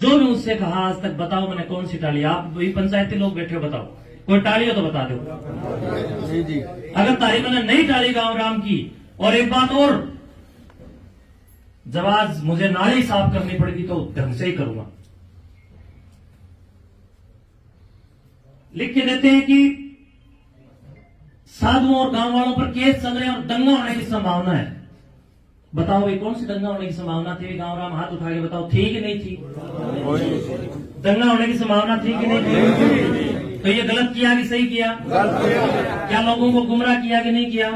जो भी मुझसे कहा आज तक, बताओ मैंने कौन सी टाली, आप वही पंचायती लोग बैठे हो, बताओ कोई टाली हो तो बता दो। जी अगर तारीफ मैंने नहीं टाली गांव राम की। और एक बात और, जब आज मुझे नाली साफ करनी पड़ेगी तो ढंग से ही करूंगा। लिख के देते हैं कि साधुओं और गांव वालों पर केस चल रहे हैं और दंगा होने की संभावना है। बताओ भाई कौन सी दंगा होने की संभावना थी? गांव राम हाथ उठा के बताओ, थी कि नहीं थी? दंगा होने की संभावना थी कि नहीं थी? तो ये गलत किया कि सही किया? क्या लोगों को गुमराह किया कि नहीं किया?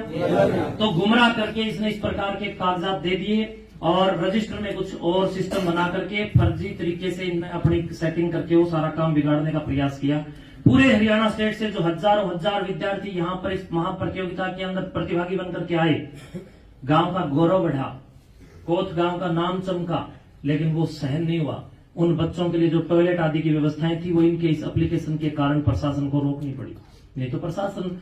तो गुमराह करके इसने इस प्रकार के कागजात दे दिए और रजिस्टर में कुछ और सिस्टम बना करके फर्जी तरीके से अपनी सेटिंग करके वो सारा काम बिगाड़ने का प्रयास किया। पूरे हरियाणा स्टेट से जो हजारों हजार विद्यार्थी यहाँ पर इस महाप्रतियोगिता के अंदर प्रतिभागी बनकर के आए, गांव का गौरव बढ़ा, कोथ गांव का नाम चमका, लेकिन वो सहन नहीं हुआ। उन बच्चों के लिए जो टॉयलेट आदि की व्यवस्थाएं थी वो इनके इस एप्लीकेशन के कारण प्रशासन को रोकनी पड़ी। नहीं तो प्रशासन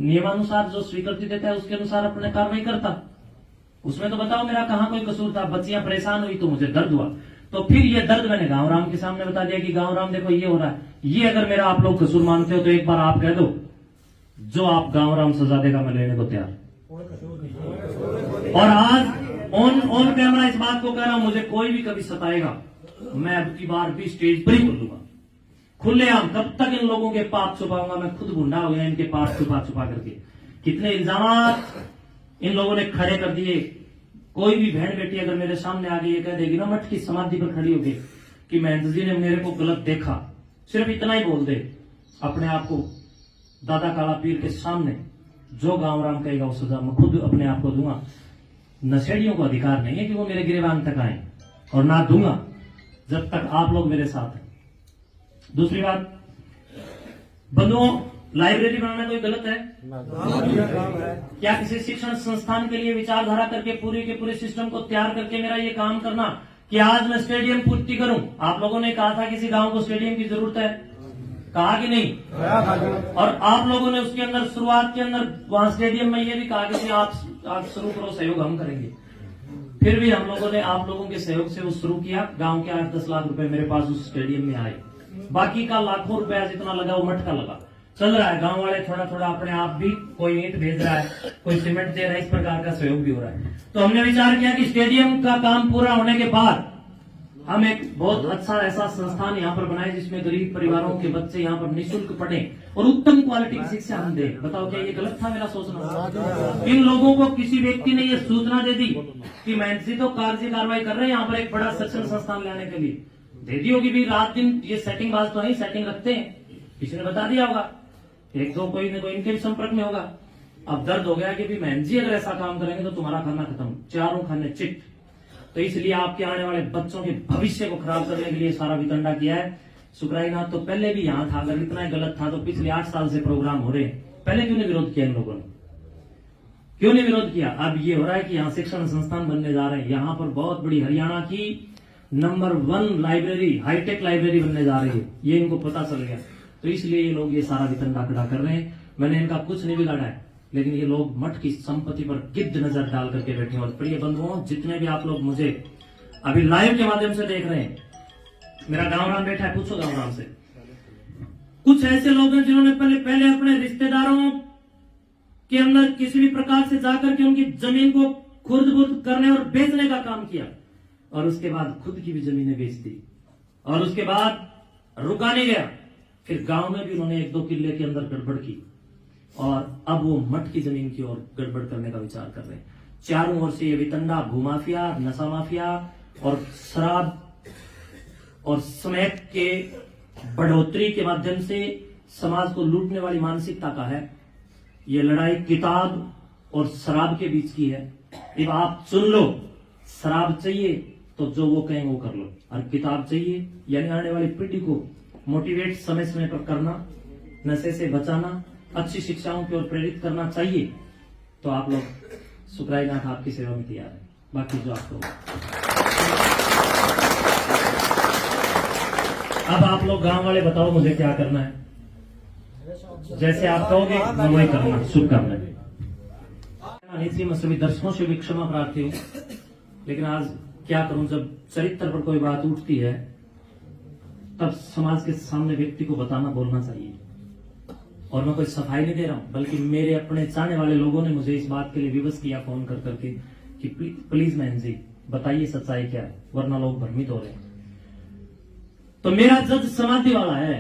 नियमानुसार जो स्वीकृति देता है उसके अनुसार अपने कार्रवाई करता। उसमें तो बताओ मेरा कहाँ कोई कसूर था? बच्चियां परेशान हुई तो मुझे दर्द हुआ, तो फिर ये दर्द मैंने गांव राम के सामने बता दिया कि गांव राम देखो ये हो रहा है। ये अगर मेरा आप लोग कसूर मानते हो तो एक बार आप कह दो, जो आप गांव राम सजा देगा मैं लेने को तैयार। और आज ऑन कैमरा इस बात को कह रहा हूं, मुझे कोई भी कभी सताएगा मैं अब की बार भी स्टेज पर ही बोलूंगा खुलेआम। कब तक इन लोगों के पाप छुपाऊंगा? मैं खुद गुंडा हो गया इनके पाप छुपा छुपा करके। कितने इल्जाम इन लोगों ने खड़े कर दिए। कोई भी बहन बेटी अगर मेरे सामने आ गई ये कह देगी ना मठ की समाधि पर खड़ी होगी कि महंत जी ने मेरे को गलत देखा, सिर्फ इतना ही बोल दे अपने आप को दादा काला पीर के सामने, जो गांव राम कहेगा वो सजा मैं खुद अपने आप को दूंगा। नशेड़ियों को अधिकार नहीं है कि वो मेरे गिरेबान तक आए, और ना दूंगा जब तक आप लोग मेरे साथ हैं। दूसरी बात, बंधुओं, लाइब्रेरी बनाना कोई गलत है? क्या किसी शिक्षण संस्थान के लिए विचारधारा करके पूरे के पूरे सिस्टम को तैयार करके मेरा ये काम करना कि आज मैं स्टेडियम पूर्ति करूं? आप लोगों ने कहा था किसी गांव को स्टेडियम की जरूरत है, कहा कि नहीं? और आप लोगों ने उसके अंदर शुरुआत के अंदर वहां स्टेडियम में ये भी कहा कि आप शुरू करो, सहयोग हम करेंगे। फिर भी हम लोगों ने आप लोगों के सहयोग से वो शुरू किया। गांव के 8-10 लाख रुपए मेरे पास उस स्टेडियम में आए, बाकी का लाखों रुपया जितना लगा वो मठ का लगा। चल रहा है, गांव वाले थोड़ा थोड़ा अपने आप भी, कोई ईंट भेज रहा है, कोई सीमेंट दे रहा है, इस प्रकार का सहयोग भी हो रहा है। तो हमने विचार किया कि स्टेडियम का काम पूरा होने के बाद हम एक बहुत अच्छा ऐसा संस्थान यहाँ पर बनाए जिसमें गरीब परिवारों के बच्चे यहाँ पर निःशुल्क पढ़ें और उत्तम क्वालिटी की शिक्षा हम दें। बताओ क्या ये गलत था मेरा सोचना? इन लोगों को किसी व्यक्ति ने ये सूचना दे दी कि महंत जी तो कार्रवाई कर रहे हैं यहाँ पर एक बड़ा शिक्षण संस्थान लाने के लिए, दे दी होगी भी रात दिन ये सेटिंग बाज तो है, सेटिंग रखते हैं, किसी ने बता दिया होगा, एक दो कोई न कोई इनके भी संपर्क में होगा। अब दर्द हो गया कि भी महंत जी अगर ऐसा काम करेंगे तो तुम्हारा खाना खत्म, चारों खाने चिट। तो इसलिए आपके आने वाले बच्चों के भविष्य को खराब करने के लिए सारा वितंडा किया है। सुकराईनाथ तो पहले भी यहाँ था, अगर इतना गलत था तो पिछले 8 साल से प्रोग्राम हो रहे हैं, पहले क्यों नहीं विरोध किया इन लोगों ने? क्यों नहीं विरोध किया? अब ये हो रहा है कि यहाँ शिक्षण संस्थान बनने जा रहे हैं, यहाँ पर बहुत बड़ी हरियाणा की नंबर 1 लाइब्रेरी, हाईटेक लाइब्रेरी बनने जा रही है, ये इनको पता चल गया। तो इसलिए ये लोग ये सारा वितंडा खड़ा कर रहे हैं। मैंने इनका कुछ नहीं बिगाड़ा है, लेकिन ये लोग मठ की संपत्ति पर गिद्ध नजर डाल करके बैठे हैं। और प्रिय बंधुओं, जितने भी आप लोग मुझे अभी लाइव के माध्यम से देख रहे हैं, मेरा गांव राम बैठा है, पूछो गांव राम से। कुछ ऐसे लोग हैं जिन्होंने पहले अपने रिश्तेदारों के अंदर किसी भी प्रकार से जाकर के उनकी जमीन को खुर्द-बुर्द करने और बेचने का काम किया, और उसके बाद खुद की भी जमीनें बेच दी, और उसके बाद रुका नहीं गया, फिर गांव में भी उन्होंने 1-2 किले के अंदर गड़बड़ की, और अब वो मठ की जमीन की ओर गड़बड़ करने का विचार कर रहे हैं। चारों ओर से ये वितंडा, भूमाफिया, नशा माफिया और शराब और स्मैक के बढ़ोतरी के माध्यम से समाज को लूटने वाली मानसिकता का है। ये लड़ाई किताब और शराब के बीच की है। अब आप सुन लो, शराब चाहिए तो जो वो कहें वो कर लो, और किताब चाहिए यानी आने वाली पीढ़ी को मोटिवेट समय समय पर करना, नशे से बचाना, अच्छी शिक्षाओं की ओर प्रेरित करना चाहिए, तो आप लोग, सुकराईनाथ आपकी सेवा में तैयार है। बाकी जो आपको, अब आप लोग गांव वाले बताओ मुझे क्या करना है, जैसे आप कहोगे मैं वही करूंगा। शुभकामनाएं। मैं सभी दर्शकों से भी क्षमा प्रार्थी हूँ, लेकिन आज क्या करूं, जब चरित्र पर कोई बात उठती है तब समाज के सामने व्यक्ति को बताना बोलना चाहिए। और मैं कोई सफाई नहीं दे रहा हूं, बल्कि मेरे अपने चाहने वाले लोगों ने मुझे इस बात के लिए विवश किया फोन कर करके कि प्लीज मैन जी बताइए सच्चाई क्या है, वरना लोग भ्रमित हो रहे हैं। तो मेरा जज समाधि वाला है,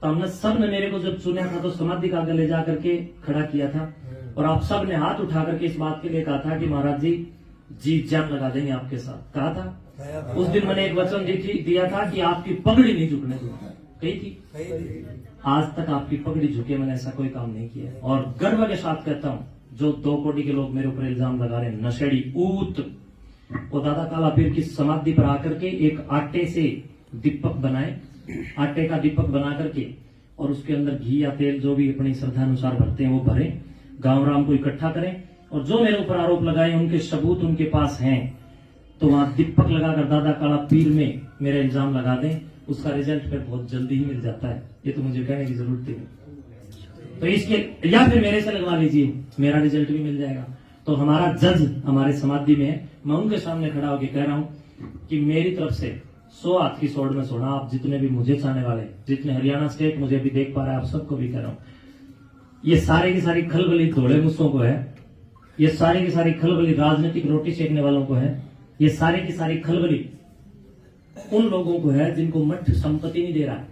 तो हमने सब ने मेरे को जब चुना था तो समाधि का आगे ले जा करके खड़ा किया था, और आप सब ने हाथ उठा करके इस बात के लिए कहा था कि महाराज जी जान लगा देंगे आपके साथ। कहा था उस दिन मैंने एक वचन दिया था कि आपकी पगड़ी नहीं झुकने दूंगा, कही थी। आज तक आपकी पगड़ी झुके मैंने ऐसा कोई काम नहीं किया। और गर्व के साथ कहता हूं, जो 2 कोटी के लोग मेरे ऊपर इल्जाम लगा रहे हैं, नशेड़ी ऊत, वो दादा काला पीर की समाधि पर आकर के एक आटे से दीपक बनाए, आटे का दीपक बना करके, और उसके अंदर घी या तेल जो भी अपनी श्रद्धा अनुसार भरते हैं वो भरे, गांव राम को इकट्ठा करें, और जो मेरे ऊपर आरोप लगाए उनके सबूत उनके पास हैं, तो वहां दीपक लगाकर दादा काला पीर में मेरा इल्जाम लगा दें। उसका रिजल्ट फिर बहुत जल्दी ही मिल जाता है, ये तो मुझे कहने की जरूरत नहीं। तो इसके या फिर मेरे से लगवा लीजिए, मेरा रिजल्ट भी मिल जाएगा। तो हमारा जज हमारे समाधि में है। मैं उनके सामने खड़ा होकर कह रहा हूं कि मेरी तरफ से 100 हाथ की सोड में सोना, आप जितने भी मुझे चाहने वाले, जितने हरियाणा स्टेट मुझे भी देख पा रहा है, आप सबको भी कह रहा हूं, ये सारे की सारी खलबली धोले मुस्सों को है, ये सारी की सारी खलबली राजनीतिक रोटी सेकने वालों को है, ये सारी की सारी खलबली उन लोगों को है जिनको मठ संपत्ति नहीं दे रहा है,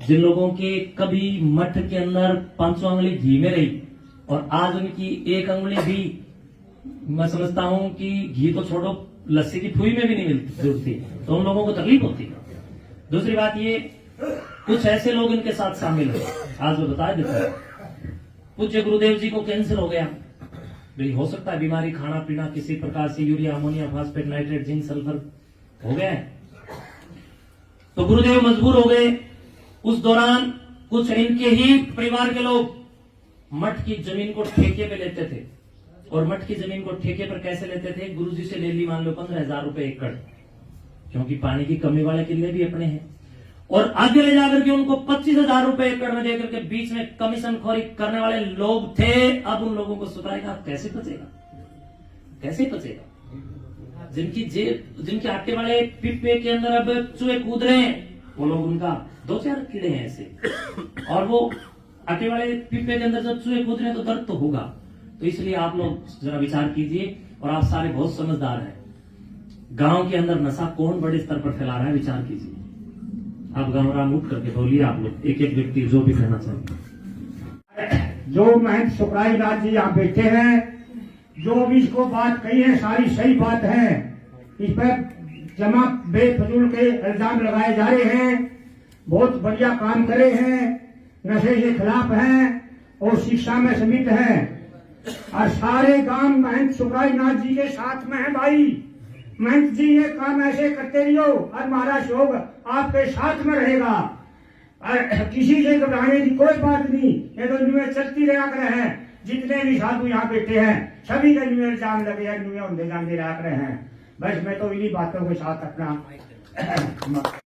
जिन लोगों के कभी मठ के अंदर 5 उंगली घी में रही और आज उनकी 1 उंगली भी, मैं समझता हूं कि घी तो छोड़ो, लस्सी की फुई में भी नहीं मिलती, तो उन लोगों को तकलीफ होती है। दूसरी बात ये, कुछ ऐसे लोग इनके साथ शामिल है, आज मैं बता देता हूं। पूज्य गुरुदेव जी को कैंसर हो गया, भाई हो सकता है बीमारी, खाना पीना किसी प्रकार से, urea ammonia phosphate nitrate zinc sulphur हो गया है, तो गुरुदेव मजबूर हो गए। उस दौरान कुछ इनके ही परिवार के लोग मठ की जमीन को ठेके पे लेते थे, और मठ की जमीन को ठेके पर कैसे लेते थे, गुरुजी से ले ली मान लो 15,000 रुपए एकड़, क्योंकि पानी की कमी वाले किले भी अपने हैं, और आगे ले जाकर के उनको 25,000 रुपए एकड़ में देकर के बीच में कमीशन खोरी करने वाले लोग थे। अब उन लोगों को सुधारेगा, कैसे बचेगा, कैसे बचेगा? जिनके आटे वाले पिप्पे के अंदर अब चूहे कूद रहे हैं, वो लोग, उनका 2-4 कीड़े हैं ऐसे, और वो आटे वाले पिप्पे के अंदर जब चूहे कूद रहे हैं तो दर्द तो होगा। तो इसलिए आप लोग जरा विचार कीजिए, और आप सारे बहुत समझदार हैं, गांव के अंदर नशा कौन बड़े स्तर पर फैला रहा है, विचार कीजिए। आप गांव राम उठ करके बोलिए, आप लोग एक एक व्यक्ति जो भी कहना चाहिए। जो महंत सुखराई नाथ जी यहाँ बैठे हैं, जो भी इसको बात कही है सारी सही बात है। इस पर जमा बेफजूल के इल्जाम लगाए जा रहे हैं, बहुत बढ़िया काम करे हैं, नशे के खिलाफ हैं और शिक्षा में समित हैं, और सारे गांव महंत सुखराई नाथ जी के साथ में है। भाई महंत जी ये काम ऐसे करते रहियो और महाराज योग आपके साथ में रहेगा, और किसी से घबराने की कोई बात नहीं। ये तो न्यूज़ चलती रहा कर है, जितने भी साधु यहाँ बैठे हैं सभी का न्यूज़ इल्जाम लगे, न्यूज़ होते जाते रहा कर हैं। बस मैं तो इन्हीं बातों के साथ अपना